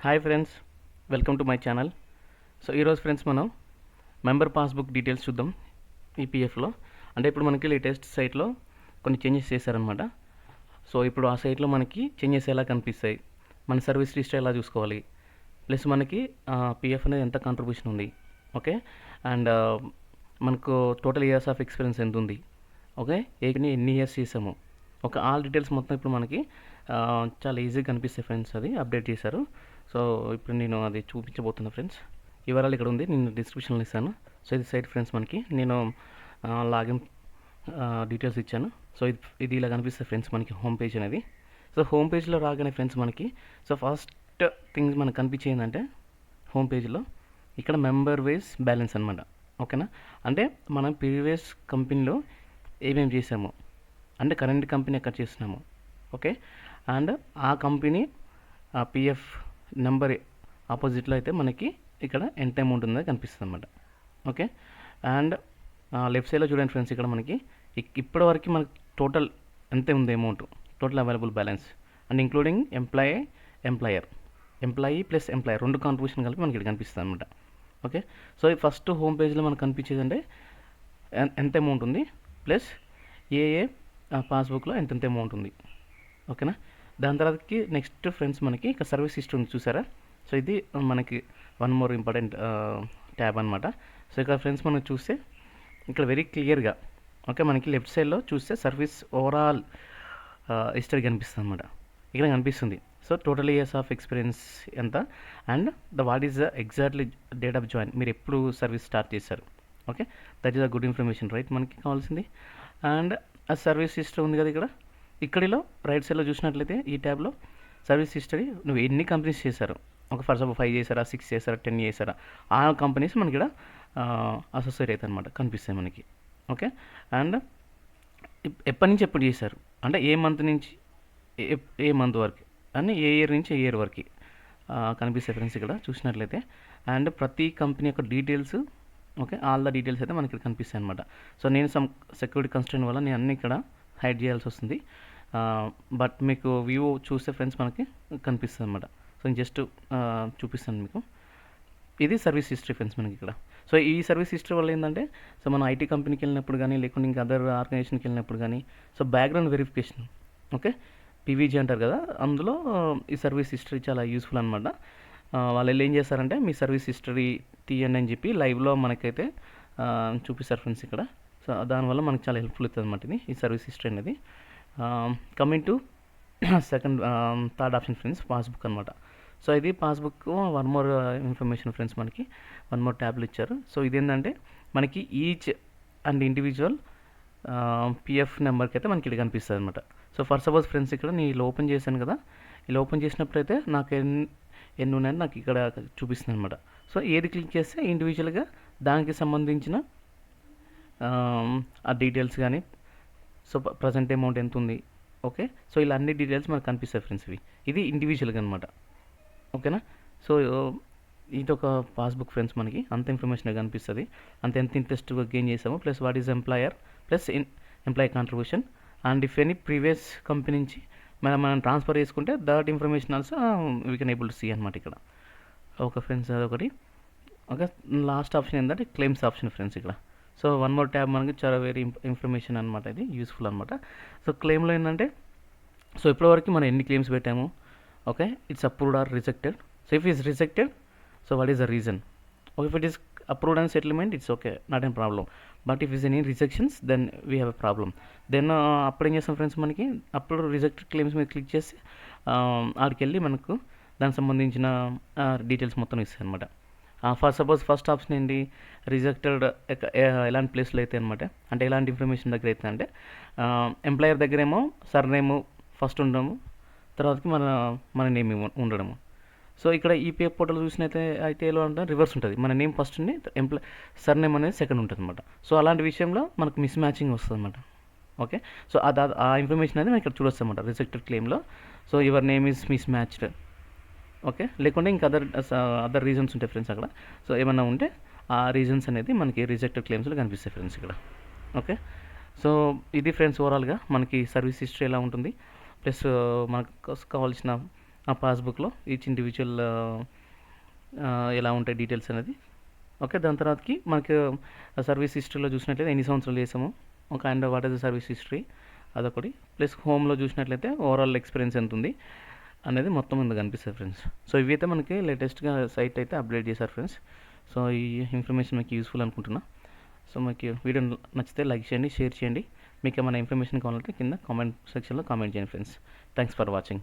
Hi friends, welcome to my channel. So ఈరోజు friends మనం member passbook details చూద్దాం. ఈపీఎఫ్లో అంటే ఇప్పుడు మనకి లేటెస్ట్ సైట్లో కొన్ని చేంజెస్ చేశారనమాట. సో ఇప్పుడు ఆ సైట్లో మనకి చేంజెస్ ఎలా కనిపిస్తాయి, మన సర్వీస్ రిజిస్టర్ ఎలా చూసుకోవాలి, ప్లస్ మనకి పిఎఫ్ అనేది ఎంత కాంట్రిబ్యూషన్ ఉంది, ఓకే, అండ్ మనకు టోటల్ ఇయర్స్ ఆఫ్ ఎక్స్పీరియన్స్ ఎంత ఉంది, ఓకే, ఎన్ని ఇయర్స్ చేసాము, ఒక ఆల్ డీటెయిల్స్ మొత్తం ఇప్పుడు మనకి చాలా ఈజీగా కనిపిస్తాయి ఫ్రెండ్స్. అది అప్డేట్ చేశారు. సో ఇప్పుడు నేను అది చూపించబోతున్నా ఫ్రెండ్స్. వివరాలు ఇక్కడ ఉంది, నేను డిస్క్రిప్షన్లో ఇస్తాను. సో ఇది సైట్ ఫ్రెండ్స్, మనకి నేను లాగిన్ డీటెయిల్స్ ఇచ్చాను. సో ఇది ఇలా కనిపిస్తుంది ఫ్రెండ్స్ మనకి హోమ్ పేజ్ అనేది. సో హోమ్ పేజ్లో రాగానే ఫ్రెండ్స్ మనకి సో ఫస్ట్ థింగ్స్ మనకు కనిపించేది ఏంటంటే హోమ్ పేజ్లో ఇక్కడ మెంబర్ వైజ్ బ్యాలెన్స్ అనమాట, ఓకేనా. అంటే మనం ప్రీవియస్ కంపెనీలో ఏమేమి చేసాము, అంటే కరెంట్ కంపెనీ ఎక్కడ చేస్తున్నాము, ఓకే, అండ్ ఆ కంపెనీ పిఎఫ్ నెంబర్ ఆపోజిట్లో అయితే మనకి ఇక్కడ ఎంత అమౌంట్ ఉందో కనిపిస్తుంది అనమాట, ఓకే. అండ్ లెఫ్ట్ సైడ్లో చూడండి ఫ్రెండ్స్, ఇక్కడ మనకి ఇప్పటివరకు మనకి టోటల్ ఎంత ఉంది amount, total available balance and including employee plus employer రెండు కాంట్రిబ్యూషన్ కలిపి మనకి ఇక్కడ కనిపిస్తుంది అనమాట, ఓకే. సో ఈ ఫస్ట్ హోమ్ పేజ్లో మనకు కనిపించేది అంటే ఎంత అమౌంట్ ఉంది, ప్లస్ ఏ పాస్బుక్లో ఎంత అమౌంట్ ఉంది, ఓకేనా. దాని తర్వాతకి నెక్స్ట్ ఫ్రెండ్స్ మనకి ఇక్కడ సర్వీస్ హిస్టరీ ఉంది చూసారా. సో ఇది మనకి వన్ మోర్ ఇంపార్టెంట్ ట్యాబ్ అనమాట. సో ఇక్కడ ఫ్రెండ్స్ మనం చూస్తే ఇక్కడ వెరీ క్లియర్గా, ఓకే, మనకి లెఫ్ట్ సైడ్లో చూస్తే సర్వీస్ ఓవరాల్ హిస్టరీ కనిపిస్తుంది అనమాట, ఇక్కడ కనిపిస్తుంది. So total years of experience ఎంత and what is the exactly date of join, మీరు ఎప్పుడు సర్వీస్ స్టార్ట్ చేశారు, okay. That is a good information right, మనకి కావాల్సింది. అండ్ ఆ సర్వీస్ హిస్టరీ ఉంది కదా ఇక్కడిలో రైట్ సైడ్లో చూసినట్లయితే ఈ ట్యాబ్లో సర్వీస్ హిస్టరీ నువ్వు ఎన్ని కంపెనీస్ చేశారు, ఒక ఫర్ ఎగ్జాంపుల్ 5 చేశారా, 6 చేశారా, 10 చేశారా, ఆ కంపెనీస్ మనకి ఇక్కడ అసోసియేట్ అవుతాయి అనమాట, కనిపిస్తాయి మనకి, ఓకే. అండ్ ఎప్పటి నుంచి ఎప్పుడు చేశారు, అంటే ఏ మంత్ నుంచి ఏ మంత్ వరకు అని, ఏ ఇయర్ నుంచి ఏ ఇయర్ వరకు కనిపిస్తాయి ఫ్రెండ్స్ ఇక్కడ చూసినట్లయితే. అండ్ ప్రతి కంపెనీ యొక్క details, okay, all the details అయితే మనకి ఇక్కడ కనిపిస్తాయి అనమాట. సో నేను సమ్ సెక్యూరిటీ కన్స్ట్రెంట్ వల్ల నేను అన్ని ఇక్కడ హైడ్ చేయాల్సి వస్తుంది, బట్ మీకు వ్యూ చూస్తే ఫ్రెండ్స్ మనకి కనిపిస్తుంది అనమాట. సో నేను జస్ట్ చూపిస్తాను మీకు. ఇది సర్వీస్ హిస్టరీ ఫ్రెండ్స్ మనకి ఇక్కడ. సో ఈ సర్వీస్ హిస్టరీ వల్ల ఏంటంటే సో మనం ఐటీ కంపెనీకి వెళ్ళినప్పుడు కానీ, లేకుంటే ఇంకా అదర్ ఆర్గనైజేషన్కి వెళ్ళినప్పుడు కానీ, so background verification, okay, PVG అంటారు కదా, అందులో ఈ సర్వీస్ హిస్టరీ చాలా యూస్ఫుల్ అనమాట. వాళ్ళు ఏం చేస్తారంటే మీ సర్వీస్ హిస్టరీ తీయండి అని చెప్పి లైవ్లో మనకైతే చూపిస్తారు ఫ్రెండ్స్ ఇక్కడ. సో దానివల్ల మనకు చాలా హెల్ప్ఫుల్ అవుతుంది అనమాట ఇది, ఈ సర్వీస్ హిస్టరీ అనేది. Coming to third option friends, passbook అనమాట. సో ఇది passbook one more information friends, మనకి వన్ మోర్ ట్యాబ్లు ఇచ్చారు. సో ఇదేంటంటే మనకి ఈచ్ అండ్ ఇండివిజువల్ పిఎఫ్ నెంబర్కి అయితే మనకి ఇక్కడ కనిపిస్తుంది అనమాట. సో ఫర్ సపోజ్ ఫ్రెండ్స్ ఇక్కడ నేను ఇలా ఓపెన్ చేశాను కదా, ఇలా ఓపెన్ చేసినప్పుడైతే నాకు ఎన్ని ఉన్నాయని నాకు ఇక్కడ చూపిస్తుంది అనమాట. సో ఏది క్లిక్ చేస్తే ఇండివిజువల్గా దానికి సంబంధించిన ఆ డీటెయిల్స్ కానీ, సో ప్రజెంట్ అమౌంట్ ఎంత ఉంది, ఓకే. సో ఇలా అన్ని డీటెయిల్స్ మనకు కనిపిస్తాయి ఫ్రెండ్స్. ఇది ఇండివిజువల్గా అనమాట, ఓకేనా. సో ఇది ఒక పాస్బుక్ ఫ్రెండ్స్, మనకి అంత ఇన్ఫర్మేషన్ కనిపిస్తుంది, ఎంత ఇంట్రెస్ట్ గెయిన్ చేసాము, plus what is employer plus employee contribution, and if any previous company నుంచి మనం ట్రాన్స్ఫర్ చేసుకుంటే that information also we can able to see అనమాట ఇక్కడ, ఓకే ఫ్రెండ్స్. అదొకటి, ఓకే. లాస్ట్ ఆప్షన్ ఏంటంటే క్లెయిమ్స్ ఆప్షన్ ఫ్రెండ్స్ ఇక్కడ. So one more tab మనకి చాలా వెరీ ఇన్ఫర్మేషన్ అనమాట, ఇది యూస్ఫుల్ అనమాట. సో క్లెయిమ్లో ఏంటంటే సో ఇప్పటివరకు మనం ఎన్ని క్లెయిమ్స్ పెట్టాము, okay, it's approved or rejected. So if is rejected, so what is the reason, okay, if it is approved and settlement it's okay, not an problem. But if is any rejections then we have a problem. Then అప్పుడు ఏం చేస్తాం friends, మనకి అప్పుడు rejected claims మీద click చేసి ఆడికి వెళ్ళి మనకు దానికి సంబంధించిన డీటెయిల్స్ మొత్తం ఇస్తాయి అనమాట. సపోజ్ ఫస్ట్ ఆప్షన్ ఏంటి, రిజెక్టెడ్ ఎలాంటి ప్లేస్లో అయితే అనమాట, అంటే ఎలాంటి ఇన్ఫర్మేషన్ దగ్గర అయితే అంటే ఎంప్లాయర్ దగ్గరేమో సర్నేము ఫస్ట్ ఉండడము, తర్వాతకి మన నేమ్ ఉండడము. సో ఇక్కడ ఈపీఎఫ్ పోర్టల్ చూసినైతే ఎలా అంటే రివర్స్ ఉంటుంది, మన నేమ్ ఫస్ట్ ఉండి సర్నేమ్ అనేది సెకండ్ ఉంటుంది అనమాట. సో అలాంటి విషయంలో మనకు మిస్ మ్యాచింగ్ వస్తుంది అనమాట, ఓకే. సో ఆ ఇన్ఫర్మేషన్ అనేది మనం ఇక్కడ చూడొచ్చు అనమాట రిజెక్టెడ్ క్లెయిమ్లో. So your name is mismatched, okay, లేకుంటే ఇంకా అదర్ రీజన్స్ ఉంటాయి ఫ్రెండ్స్ అక్కడ. సో ఏమన్నా ఉంటే ఆ రీజన్స్ అనేది మనకి రిజెక్టెడ్ క్లెయిమ్స్లో కనిపిస్తాయి ఫ్రెండ్స్ ఇక్కడ, ఓకే. సో ఇది ఫ్రెండ్స్ ఓవరాల్గా మనకి సర్వీస్ హిస్టరీ ఎలా ఉంటుంది, ప్లస్ మనకు కావాల్సిన ఆ పాస్బుక్లో ఈచ్ ఇండివిజువల్ ఎలా ఉంటాయి డీటెయిల్స్ అనేది. ఓకే, దాని తర్వాతకి మనకి సర్వీస్ హిస్టరీలో చూసినట్లయితే ఎన్ని సంవత్సరాలు చేసాము, ఒక and what is the service history అదొకటి, ప్లస్ హోమ్లో చూసినట్లయితే ఓవరాల్ ఎక్స్పీరియన్స్ ఎంత ఉంది అనేది మొత్తం ముందు కనిపిస్తుంది ఫ్రెండ్స్. సో ఇవి అయితే మనకి లేటెస్ట్గా సైట్ అయితే అప్డేట్ చేశారు ఫ్రెండ్స్. సో ఈ ఇన్ఫర్మేషన్ మీకు యూస్ఫుల్ అనుకుంటున్నా. సో మీకు వీడియో నచ్చితే లైక్ చేయండి, షేర్ చేయండి. మీకు ఏమైనా ఇన్ఫర్మేషన్ కావాలంటే కింద కామెంట్ సెక్షన్లో కామెంట్ చేయండి ఫ్రెండ్స్. Thanks for watching.